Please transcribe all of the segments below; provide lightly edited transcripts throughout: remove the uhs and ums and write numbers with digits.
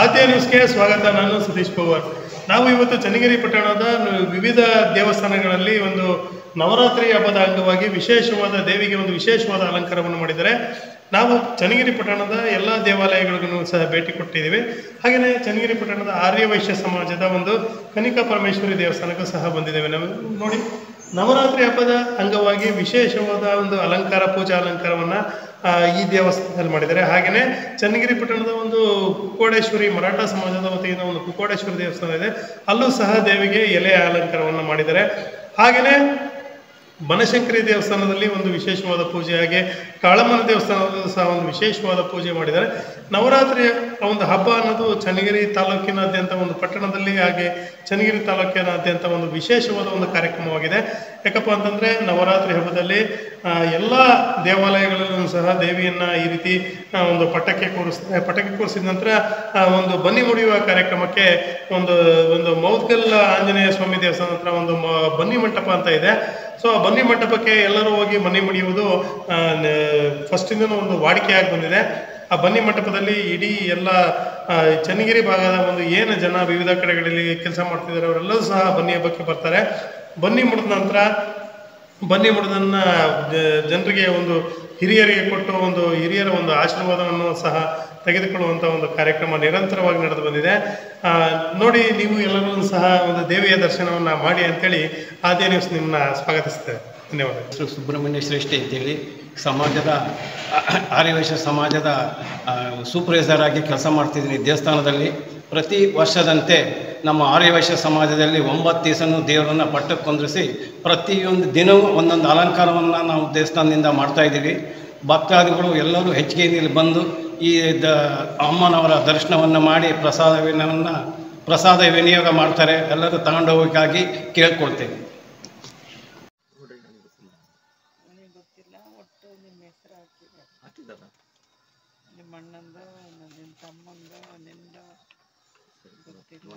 ಆದ್ಯ ನ್ಯೂಸ್ಗೆ ಸ್ವಾಗತ. ನಾನು ಸತೀಶ್ ಪವಾರ್. ನಾವು ಇವತ್ತು ಚನ್ನಗಿರಿ ಪಟ್ಟಣದ ವಿವಿಧ ದೇವಸ್ಥಾನಗಳಲ್ಲಿ ಒಂದು ನವರಾತ್ರಿ ಹಬ್ಬದ ಅಂಗವಾಗಿ ವಿಶೇಷವಾದ ದೇವಿಗೆ ಒಂದು ವಿಶೇಷವಾದ ಅಲಂಕಾರವನ್ನು ಮಾಡಿದ್ದಾರೆ. ನಾವು ಚನ್ನಗಿರಿ ಪಟ್ಟಣದ ಎಲ್ಲ ದೇವಾಲಯಗಳಿಗೂ ಸಹ ಭೇಟಿ ಕೊಟ್ಟಿದ್ದೀವಿ. ಹಾಗೆಯೇ ಚನ್ನಗಿರಿ ಪಟ್ಟಣದ ಆರ್ಯವೈಶ್ಯ ಸಮಾಜದ ಒಂದು ಕನಿಕಾ ಪರಮೇಶ್ವರಿ ದೇವಸ್ಥಾನಕ್ಕೂ ಸಹ ಬಂದಿದ್ದೇವೆ. ನಾವು ನೋಡಿ, ನವರಾತ್ರಿ ಹಬ್ಬದ ಅಂಗವಾಗಿ ವಿಶೇಷವಾದ ಒಂದು ಅಲಂಕಾರ, ಪೂಜಾ ಅಲಂಕಾರವನ್ನು ಈ ದೇವಸ್ಥಾನದಲ್ಲಿ ಮಾಡಿದ್ದಾರೆ. ಹಾಗೆಯೇ ಚನ್ನಗಿರಿ ಪಟ್ಟಣದ ಒಂದು ಕುಕ್ಕೋಡೇಶ್ವರಿ ಮರಾಠ ಸಮಾಜದ ವತಿಯಿಂದ ಒಂದು ಕುಕ್ಕೋಡೇಶ್ವರಿ ದೇವಸ್ಥಾನ ಇದೆ, ಅಲ್ಲೂ ಸಹ ದೇವಿಗೆ ಎಲೆಯ ಅಲಂಕಾರವನ್ನು ಮಾಡಿದ್ದಾರೆ. ಹಾಗೆಯೇ ಬನಶಂಕರಿ ದೇವಸ್ಥಾನದಲ್ಲಿ ಒಂದು ವಿಶೇಷವಾದ ಪೂಜೆ, ಹಾಗೆ ಕಾಳಮ್ಮನ ದೇವಸ್ಥಾನದಲ್ಲೂ ಸಹ ಒಂದು ವಿಶೇಷವಾದ ಪೂಜೆ ಮಾಡಿದ್ದಾರೆ. ನವರಾತ್ರಿಯ ಒಂದು ಹಬ್ಬ ಅನ್ನೋದು ಚನ್ನಗಿರಿ ತಾಲೂಕಿನಾದ್ಯಂತ, ಒಂದು ಪಟ್ಟಣದಲ್ಲಿ ಹಾಗೆ ಚನ್ನಗಿರಿ ತಾಲೂಕಿನಾದ್ಯಂತ ಒಂದು ವಿಶೇಷವಾದ ಒಂದು ಕಾರ್ಯಕ್ರಮವಾಗಿದೆ. ಯಾಕಪ್ಪ ಅಂತಂದರೆ, ನವರಾತ್ರಿ ಹಬ್ಬದಲ್ಲಿ ಎಲ್ಲ ದೇವಾಲಯಗಳಲ್ಲೂ ಸಹ ದೇವಿಯನ್ನು ಈ ರೀತಿ ಒಂದು ಪಟ್ಟಕ್ಕೆ ಕೂರಿಸಿದ ನಂತರ ಒಂದು ಬನ್ನಿ ಮುಡಿಯುವ ಕಾರ್ಯಕ್ರಮಕ್ಕೆ ಒಂದು ಮೌದ್ಗಲ್ ಆಂಜನೇಯ ಸ್ವಾಮಿ ದೇವಸ್ಥಾನ ಹತ್ರ ಒಂದು ಬನ್ನಿ ಮಂಟಪ ಅಂತ ಇದೆ. ಸೊ ಆ ಬನ್ನಿ ಮಂಟಪಕ್ಕೆ ಎಲ್ಲರೂ ಹೋಗಿ ಬನ್ನಿ ಮುಡಿಯುವುದು ಫಸ್ಟಿಂದನೂ ಒಂದು ವಾಡಿಕೆಯಾಗಿ ಬಂದಿದೆ. ಆ ಬನ್ನಿ ಮಂಟಪದಲ್ಲಿ ಇಡೀ ಎಲ್ಲ ಚನ್ನಗಿರಿ ಭಾಗದ ಒಂದು ಏನು ಜನ ವಿವಿಧ ಕಡೆಗಳಲ್ಲಿ ಕೆಲಸ ಮಾಡ್ತಿದ್ದಾರೆ ಅವರೆಲ್ಲರೂ ಸಹ ಬನ್ನಿ ಹಬ್ಬಕ್ಕೆ ಬರ್ತಾರೆ. ಬನ್ನಿ ಮುಡಿದ ನಂತರ ಬನ್ನಿ ಮುಡಿದನ್ನು ಜನರಿಗೆ ಒಂದು ಹಿರಿಯರಿಗೆ ಕೊಟ್ಟು ಒಂದು ಹಿರಿಯರ ಒಂದು ಆಶೀರ್ವಾದವನ್ನು ಸಹ ತೆಗೆದುಕೊಳ್ಳುವಂಥ ಒಂದು ಕಾರ್ಯಕ್ರಮ ನಿರಂತರವಾಗಿ ನಡೆದು ಬಂದಿದೆ. ನೋಡಿ, ನೀವು ಎಲ್ಲರೂ ಸಹ ಒಂದು ದೇವಿಯ ದರ್ಶನವನ್ನು ಮಾಡಿ ಅಂತೇಳಿ ಆದ್ಯ ನ್ಯೂಸ್ ನಿಮ್ಮನ್ನ ಸ್ವಾಗತಿಸ್ತೇವೆ. ಧನ್ಯವಾದ. ಸುಬ್ರಹ್ಮಣ್ಯ ಶ್ರೇಷ್ಠಿ ಅಂತೇಳಿ ಸಮಾಜದ ಆರ್ಯವೈಶ್ಯ ಸಮಾಜದ ಸೂಪರ್ವೈಸರ್ ಆಗಿ ಕೆಲಸ ಮಾಡ್ತಿದ್ದೀನಿ ದೇವಸ್ಥಾನದಲ್ಲಿ. ಪ್ರತಿ ವರ್ಷದಂತೆ ನಮ್ಮ ಆರ್ಯವೈಶ್ಯ ಸಮಾಜದಲ್ಲಿ 9 ದಿವಸನೂ ದೇವರನ್ನು ಪಟ್ಟಕ್ಕೆ ಕುಂದ್ರಿಸಿ ಪ್ರತಿಯೊಂದು ದಿನವೂ ಒಂದೊಂದು ಅಲಂಕಾರವನ್ನು ನಾವು ದೇವಸ್ಥಾನದಿಂದ ಮಾಡ್ತಾಯಿದ್ದೀವಿ. ಭಕ್ತಾದಿಗಳು ಎಲ್ಲರೂ ಹೆಚ್ಚಿಗೆ ಇಲ್ಲಿ ಬಂದು ಈ ಅಮ್ಮನವರ ದರ್ಶನವನ್ನು ಮಾಡಿ ಪ್ರಸಾದ ವಿನಿಯೋಗ ಮಾಡ್ತಾರೆ. ಎಲ್ಲರೂ ತಗೊಂಡು ಹೋಗೋಕ್ಕಾಗಿ ಕೇಳ್ಕೊಳ್ತೇವೆ. ನಿಮ್ಮ ಅಣ್ಣಂದ, ನಿನ್ನ ತಮ್ಮಂದ, ನಿಂದ ಗೊತ್ತಿಲ್ಲ.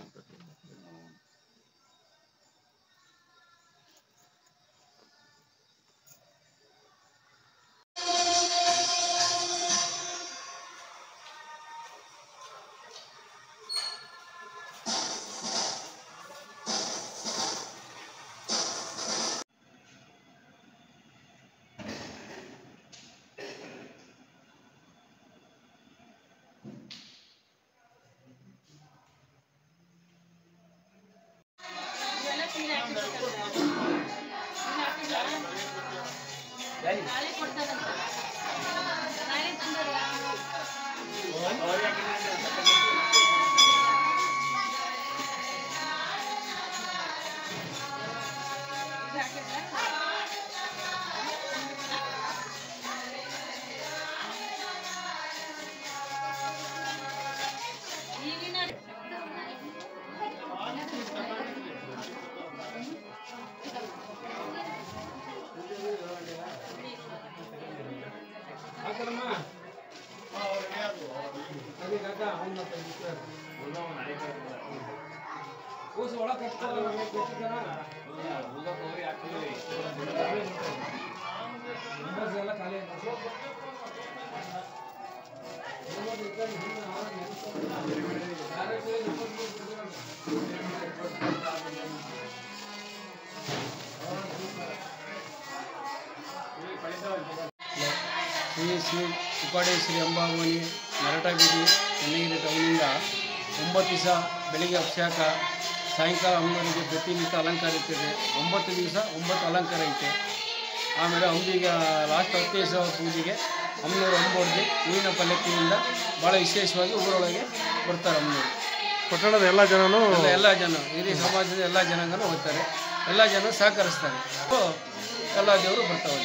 ಶ್ರೀ ಕುಕ್ಕೋಡೇಶ್ವರಿ ಅಂಬಾಭವಾನಿ ಮರಾಠ ಬೀದಿ ಚನ್ನಗಿರಿ ಟೌನಿಂದ 9 ದಿವಸ ಬೆಳಿಗ್ಗೆ ಅಭಿಷೇಕ, ಸಾಯಂಕಾಲ ಅಮ್ಮನವರಿಗೆ ಪ್ರತಿನಿತ್ಯ ಅಲಂಕಾರ ಇರ್ತದೆ. 9 ದಿವಸ 9 ಅಲಂಕಾರ ಐತೆ. ಆಮೇಲೆ ಅಂಬಿಗೆ ಲಾಸ್ಟ್ 10 ದಿವಸ ಪೂಜೆಗೆ ಅಮ್ಮನವರು ಅಂಬೊಡ್ದು ಹೂವಿನ ಪಲ್ಲಕ್ಕಿಯಿಂದ ಭಾಳ ವಿಶೇಷವಾಗಿ ಊರೊಳಗೆ ಬರ್ತಾರೆ ಅಮ್ಮನವರು. ಪಟ್ಟಣದ ಎಲ್ಲ ಜನನು ಎಲ್ಲ ಜನ ಹಿರಿಯ ಸಮಾಜದ ಎಲ್ಲ ಜನಾಂಗನೂ ಹೋಗ್ತಾರೆ. ಎಲ್ಲ ಜನ ಸಹಕರಿಸ್ತಾರೆ. ಎಲ್ಲ ದೇವರು ಬರ್ತಾವೆ.